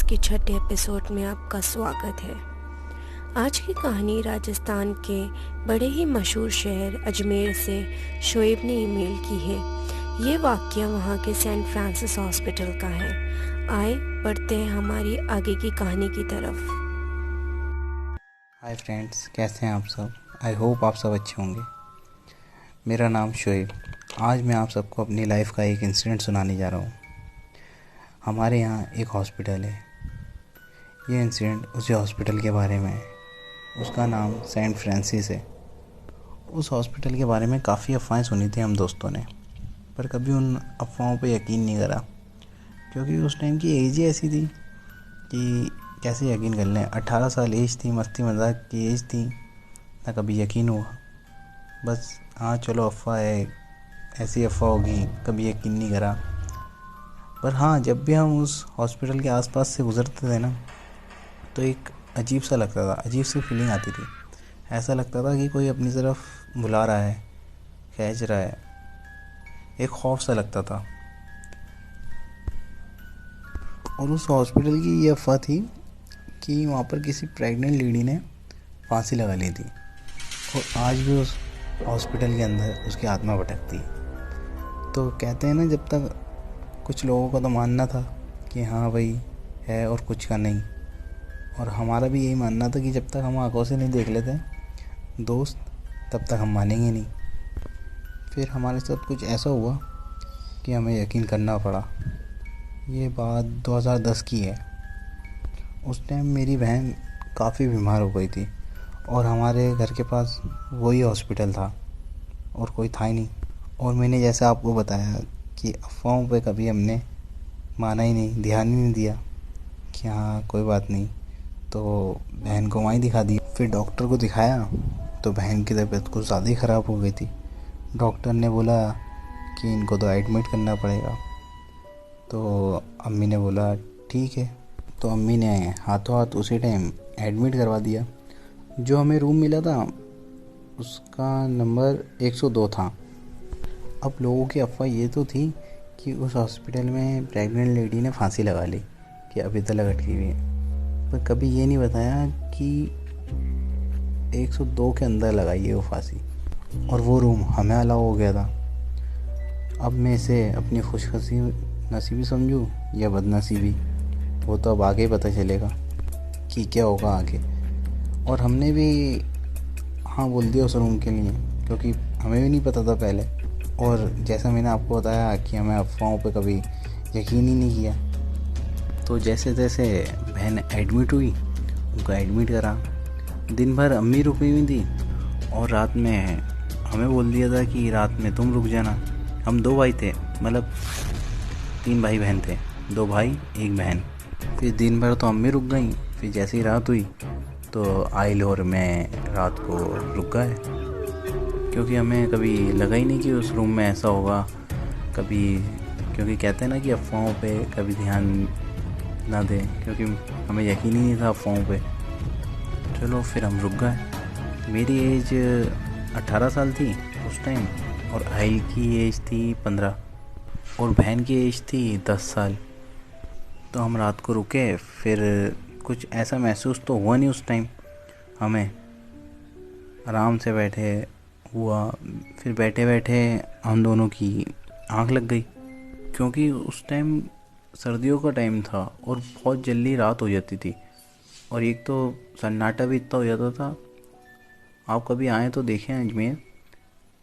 के छठे एपिसोड में आपका स्वागत है। आज की कहानी राजस्थान के बड़े ही मशहूर शहर अजमेर से शोएब ने ईमेल की है। ये वाक़या वहाँ के सेंट फ्रांसिस हॉस्पिटल का है। आए बढ़ते हैं हमारी आगे की कहानी की तरफ। हाय फ्रेंड्स, कैसे हैं आप सब? आई होप आप सब अच्छे होंगे। मेरा नाम शोएब। आज मैं आप सबको अपनी लाइफ का एक इंसिडेंट सुनाने जा रहा हूँ। हमारे यहाँ एक हॉस्पिटल है। ये इंसिडेंट उसी हॉस्पिटल के बारे में है। उसका नाम सेंट फ्रांसिस है। उस हॉस्पिटल के बारे में काफ़ी अफवाहें सुनी थी हम दोस्तों ने, पर कभी उन अफवाहों पे यकीन नहीं करा, क्योंकि उस टाइम की एज ही ऐसी थी कि कैसे यकीन कर लें। 18 साल एज थी, मस्ती मजाक की एज थी, ना कभी यकीन हुआ। बस हाँ चलो अफवाह है, ऐसी अफवाह होगी, कभी यकीन नहीं करा। पर हाँ, जब भी हम उस हॉस्पिटल के आसपास से गुजरते थे ना, तो एक अजीब सा लगता था, अजीब सी फीलिंग आती थी। ऐसा लगता था कि कोई अपनी तरफ बुला रहा है, खींच रहा है। एक खौफ सा लगता था। और उस हॉस्पिटल की ये अफवाह थी कि वहाँ पर किसी प्रेग्नेंट लेडी ने फांसी लगा ली थी, और आज भी उस हॉस्पिटल के अंदर उसकी आत्मा भटकती है। तो कहते हैं ना, जब तक कुछ लोगों का तो मानना था कि हाँ भाई है और कुछ का नहीं, और हमारा भी यही मानना था कि जब तक हम आंखों से नहीं देख लेते दोस्त, तब तक हम मानेंगे नहीं। फिर हमारे साथ कुछ ऐसा हुआ कि हमें यकीन करना पड़ा। ये बात 2010 की है। उस टाइम मेरी बहन काफ़ी बीमार हो गई थी, और हमारे घर के पास वही हॉस्पिटल था और कोई था ही नहीं। और मैंने जैसे आपको बताया कि अफवाहों पे कभी हमने माना ही नहीं, ध्यान ही नहीं दिया कि हाँ कोई बात नहीं। तो बहन को वहीं दिखा दी। फिर डॉक्टर को दिखाया तो बहन की तबीयत कुछ ज़्यादा ही ख़राब हो गई थी। डॉक्टर ने बोला कि इनको तो एडमिट करना पड़ेगा। तो अम्मी ने बोला ठीक है। तो अम्मी ने हाथों हाथ उसी टाइम एडमिट करवा दिया। जो हमें रूम मिला था उसका नंबर 102 था। अब लोगों की अफवाह ये तो थी कि उस हॉस्पिटल में प्रेग्नेंट लेडी ने फांसी लगा ली, कि अभी तक अटकी हुई है। पर कभी ये नहीं बताया कि 102 के अंदर लगाई है वो फांसी, और वो रूम हमें अलाउ हो गया था। अब मैं इसे अपनी नसीबी समझूं या बदनसीबी, वो तो अब आगे पता चलेगा कि क्या होगा आगे। और हमने भी हाँ बोल दिया उस रूम के लिए, क्योंकि हमें भी नहीं पता था पहले। और जैसा मैंने आपको बताया कि हमें अफवाहों पे कभी यकीन ही नहीं किया। तो जैसे जैसे बहन एडमिट हुई, उनको एडमिट करा। दिन भर अम्मी रुकी हुई थी, और रात में हमें बोल दिया था कि रात में तुम रुक जाना। हम 2 भाई थे, मतलब 3 भाई बहन थे, 2 भाई 1 बहन। फिर दिन भर तो अम्मी रुक गई। फिर जैसे ही रात हुई तो आइल और मैं रात को रुक गए, क्योंकि हमें कभी लगा ही नहीं कि उस रूम में ऐसा होगा कभी। क्योंकि कहते हैं ना कि अफवाहों पे कभी ध्यान ना दें, क्योंकि हमें यकीन ही नहीं था अफवाहों पे। चलो फिर हम रुक गए। मेरी एज 18 साल थी उस टाइम, और आइल की एज थी 15, और बहन की एज थी 10 साल। तो हम रात को रुके। फिर कुछ ऐसा महसूस तो हुआ नहीं उस टाइम हमें, आराम से बैठे हुआ। फिर बैठे बैठे हम दोनों की आंख लग गई, क्योंकि उस टाइम सर्दियों का टाइम था और बहुत जल्दी रात हो जाती थी। और एक तो सन्नाटा भी इतना हो जाता था। आप कभी आएँ तो देखें अजमेर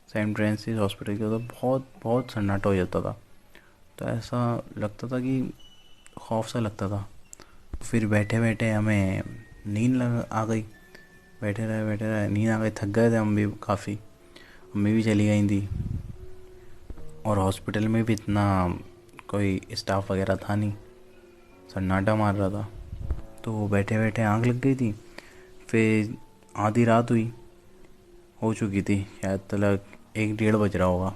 सेंट फ्रांसिस हॉस्पिटल के, तो बहुत बहुत सन्नाटा हो जाता था। तो ऐसा लगता था कि खौफ सा लगता था। फिर बैठे बैठे हमें नींद आ गई। बैठे रहे नींद आ गई। थक गए थे हम भी काफ़ी। अम्मी भी चली गई थी, और हॉस्पिटल में भी इतना कोई स्टाफ वगैरह था नहीं, सन्नाटा मार रहा था। तो बैठे बैठे आंख लग गई थी। फिर आधी रात हो चुकी थी, शायद तक 1-1:30 बज रहा होगा।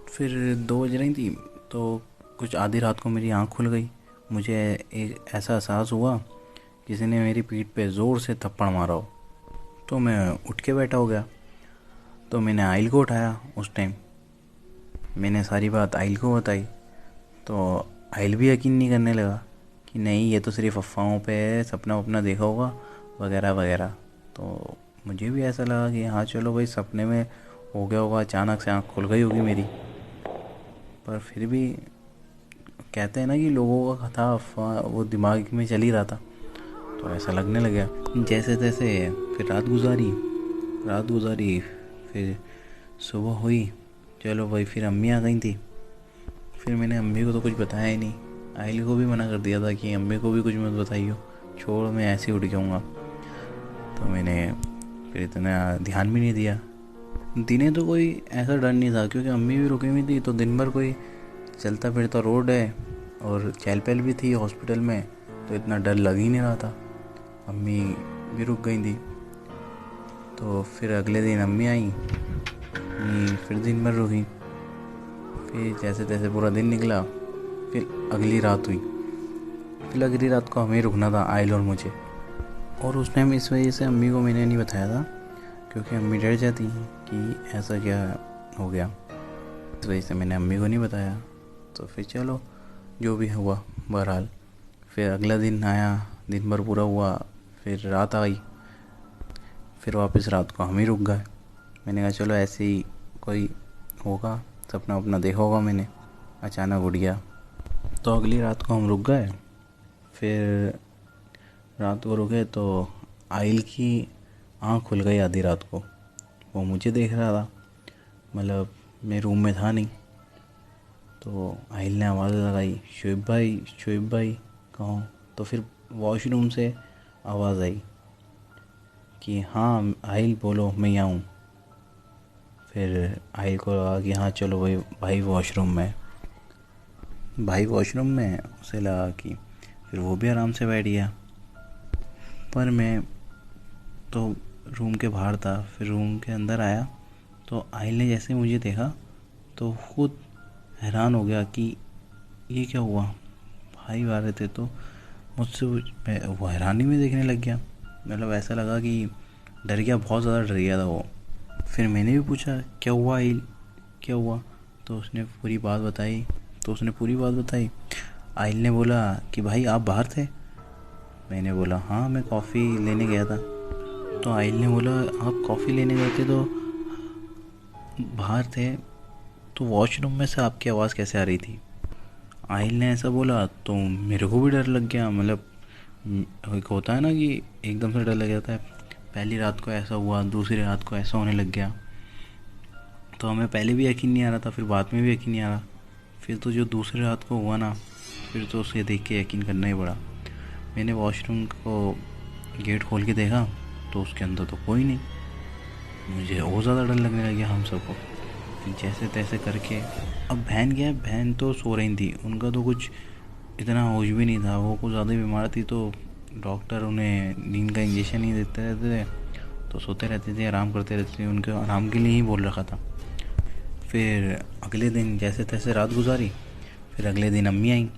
फिर 2 बज रही थी, तो कुछ आधी रात को मेरी आंख खुल गई। मुझे एक ऐसा एहसास हुआ किसी ने मेरी पीठ पे ज़ोर से थप्पड़ मारा हो। तो मैं उठ के बैठा हो गया। तो मैंने आइल को उठाया। उस टाइम मैंने सारी बात आइल को बताई, तो आइल भी यकीन नहीं करने लगा कि नहीं ये तो सिर्फ अफवाहों पे है, सपना वपना देखा होगा वगैरह वगैरह। तो मुझे भी ऐसा लगा कि हाँ चलो भाई सपने में हो गया होगा, अचानक से आँख खुल गई होगी मेरी। पर फिर भी कहते हैं ना कि लोगों का था अफवाह, वो दिमाग में चल ही रहा था, तो ऐसा लगने लग गया। जैसे तैसे फिर रात गुजारी, फिर सुबह हुई, चलो भाई फिर अम्मी आ गई थी। फिर मैंने अम्मी को तो कुछ बताया ही नहीं, आइल को भी मना कर दिया था कि अम्मी को भी कुछ मत बताइयो, छोड़ मैं ऐसे ही उठ जाऊँगा। तो मैंने फिर इतना ध्यान भी नहीं दिया। दिने तो कोई ऐसा डर नहीं था क्योंकि अम्मी भी रुकी हुई थी, तो दिन भर कोई चलता फिरता रोड है और चहल पहल भी थी हॉस्पिटल में, तो इतना डर लग ही नहीं रहा था। अम्मी भी रुक गई थी। तो फिर अगले दिन अम्मी आई, फिर दिन भर रुकी। फिर जैसे तैसे पूरा दिन निकला। फिर अगली रात हुई। फिर अगली रात को हमें रुकना था, आइल और मुझे। और उस टाइम इस वजह से अम्मी को मैंने नहीं बताया था क्योंकि अम्मी डर जाती कि ऐसा क्या हो गया, इस वजह से मैंने अम्मी को नहीं बताया। तो फिर चलो जो भी हुआ बहरहाल। फिर अगला दिन आया, दिन भर पूरा हुआ, फिर रात आई, फिर वापस रात को हम ही रुक गए। मैंने कहा चलो ऐसे ही कोई होगा, सपना अपना देखा होगा मैंने, अचानक उठ गया। तो अगली रात को हम रुक गए। फिर रात को रुके तो आइल की आँख खुल गई आधी रात को। वो मुझे देख रहा था, मतलब मैं रूम में था नहीं। तो आइल ने आवाज़ लगाई, शोएब भाई कहो। तो फिर वॉशरूम से आवाज़ आई कि हाँ आइल बोलो मैं यहाँ हूँ। फिर आइल को लगा कि हाँ चलो भाई वॉशरूम में। उसे लगा कि फिर वो भी आराम से बैठ गया। पर मैं तो रूम के बाहर था। फिर रूम के अंदर आया तो आइल ने जैसे मुझे देखा तो खुद हैरान हो गया कि ये क्या हुआ। भाई आ रहे थे तो मुझसे वो हैरानी में देखने लग गया। मतलब ऐसा लगा कि डर गया, बहुत ज़्यादा डर गया था वो। फिर मैंने भी पूछा क्या हुआ आइल, क्या हुआ। तो उसने पूरी बात बताई। आइल ने बोला कि भाई आप बाहर थे। मैंने बोला हाँ मैं कॉफ़ी लेने गया था। तो आइल ने बोला आप कॉफ़ी लेने गए थे तो बाहर थे, तो वॉशरूम में से आपकी आवाज़ कैसे आ रही थी। आइल ने ऐसा बोला तो मेरे को भी डर लग गया। मतलब एक होता है ना कि एकदम से डर लग जाता है। पहली रात को ऐसा हुआ, दूसरी रात को ऐसा होने लग गया। तो हमें पहले भी यकीन नहीं आ रहा था, फिर बाद में भी यकीन नहीं आ रहा। फिर तो जो दूसरी रात को हुआ ना, फिर तो उसे देख के यकीन करना ही पड़ा। मैंने वॉशरूम को गेट खोल के देखा तो उसके अंदर तो कोई नहीं। मुझे और ज़्यादा डर लगने लग गया हम सबको। फिर जैसे तैसे करके अब बहन तो सो रही थी, उनका तो कुछ इतना होश भी नहीं था, वो कुछ ज़्यादा बीमार थी। तो डॉक्टर उन्हें नींद का इंजेक्शन ही देते रहते थे, तो सोते रहते थे, आराम करते रहते थे, उनके आराम के लिए ही बोल रखा था। फिर अगले दिन जैसे तैसे रात गुजारी। फिर अगले दिन अम्मी आई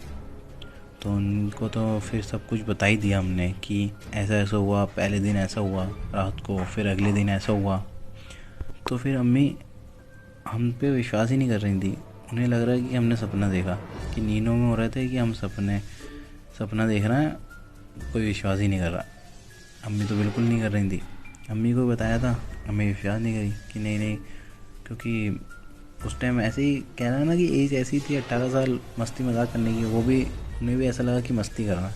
तो उनको तो फिर सब कुछ बता ही दिया हमने कि ऐसा ऐसा हुआ, पहले दिन ऐसा हुआ रात को, फिर अगले दिन ऐसा हुआ। तो फिर अम्मी हम पे विश्वास ही नहीं कर रही थी। उन्हें लग रहा है कि हमने सपना देखा, कि नींदों में हो रहे थे कि हम सपना देख रहे हैं, कोई विश्वास ही नहीं कर रहा। अम्मी तो बिल्कुल नहीं कर रही थी। अम्मी को बताया था, अम्मी विश्वास नहीं करी कि नहीं, क्योंकि उस टाइम ऐसे ही कहना है ना कि एज ऐसी थी 18 साल मस्ती मजाक करने की, उन्हें भी ऐसा लगा कि मस्ती करना।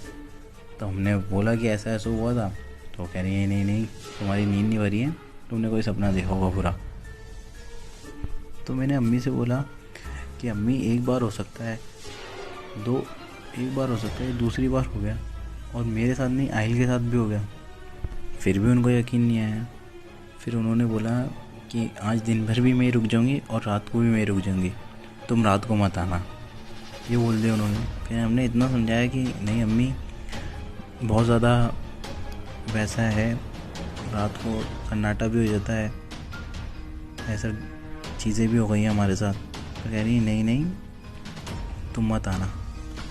तो हमने बोला कि ऐसा ऐसा हुआ था। तो कह रही है नहीं तुम्हारी नींद नहीं भरी है, तुमने कोई सपना देखा होगा पूरा। तो मैंने अम्मी से बोला कि अम्मी एक बार हो सकता है, दूसरी बार हो गया, और मेरे साथ नहीं आइल के साथ भी हो गया। फिर भी उनको यकीन नहीं आया। फिर उन्होंने बोला कि आज दिन भर भी मैं रुक जाऊंगी और रात को भी मैं रुक जाऊंगी, तुम रात को मत आना, ये बोल दिया उन्होंने। फिर हमने इतना समझाया कि नहीं अम्मी बहुत ज़्यादा वैसा है, रात को सन्नाटा भी हो जाता है, ऐसा चीज़ें भी हो गई हैं हमारे साथ। तो कह रही नहीं तुम मत आना,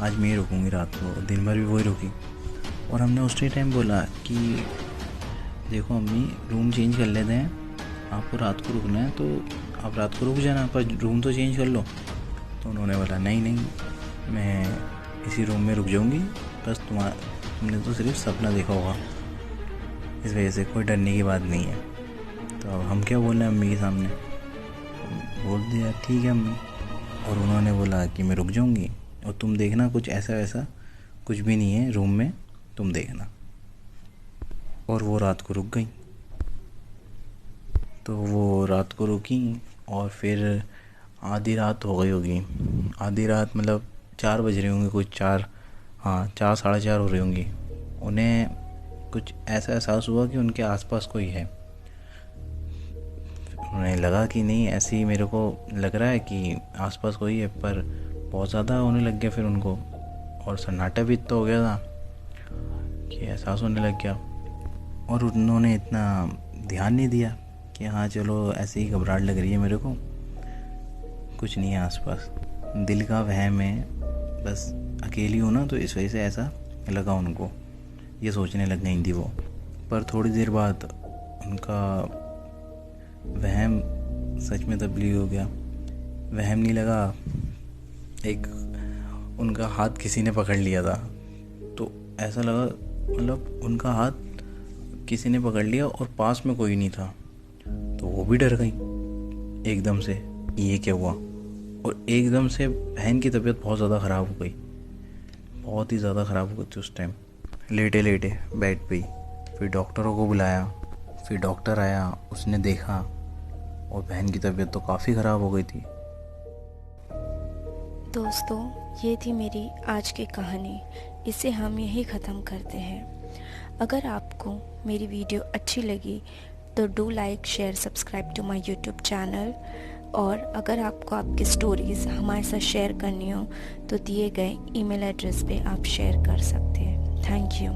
आज मैं ही रुकूंगी रात को। दिन भर भी वही रुकी। और हमने उसी टाइम बोला कि देखो अम्मी रूम चेंज कर लेते हैं, आपको रात को रुकना है तो आप रात को रुक जाना, पर रूम तो चेंज कर लो। तो उन्होंने बोला नहीं मैं इसी रूम में रुक जाऊंगी, बस तुमने तो सिर्फ सपना देखा होगा, इस वजह से कोई डरने की बात नहीं है। तो अब हम क्या बोल रहे हैं अम्मी के सामने? बोल दिया ठीक है अम्मी। और उन्होंने बोला कि मैं रुक जाऊंगी और तुम देखना कुछ ऐसा वैसा कुछ भी नहीं है रूम में, तुम देखना। और वो रात को रुक गई। तो वो रात को रुकी और फिर आधी रात हो गई होगी, आधी रात मतलब 4 बज रहे होंगे, कुछ 4, हाँ 4 साढ़े 4 हो रही होंगी। उन्हें कुछ ऐसा एहसास हुआ कि उनके आसपास कोई है। उन्हें लगा कि नहीं, ऐसे ही मेरे को लग रहा है कि आसपास कोई है, पर बहुत ज़्यादा होने लग गया फिर उनको। और सन्नाटा भी इतना हो गया था कि एहसास होने लग गया। और उन्होंने इतना ध्यान नहीं दिया कि हाँ चलो ऐसे ही घबराहट लग रही है मेरे को, कुछ नहीं है आसपास, दिल का वहम है, बस अकेली हूँ ना तो इस वजह से ऐसा लगा उनको, ये सोचने लग गई थी वो। पर थोड़ी देर बाद उनका वहम सच में तब्दील हो गया। वहम नहीं लगा, एक उनका हाथ किसी ने पकड़ लिया था। तो ऐसा लगा मतलब उनका हाथ किसी ने पकड़ लिया और पास में कोई नहीं था। तो वो भी डर गई एकदम से, ये क्या हुआ। और एकदम से बहन की तबीयत बहुत ज़्यादा ख़राब हो गई, बहुत ही ज़्यादा ख़राब हो गई थी उस टाइम। लेटे लेटे बेड पे ही फिर डॉक्टरों को बुलाया, फिर डॉक्टर आया, उसने देखा और बहन की तबीयत तो काफ़ी ख़राब हो गई थी। दोस्तों, ये थी मेरी आज की कहानी। इसे हम यहीं ख़त्म करते हैं। अगर आपको मेरी वीडियो अच्छी लगी तो do like, share, subscribe to my YouTube channel. और अगर आपको आपकी स्टोरीज़ हमारे साथ शेयर करनी हो तो दिए गए ईमेल एड्रेस पे आप शेयर कर सकते हैं। Thank you.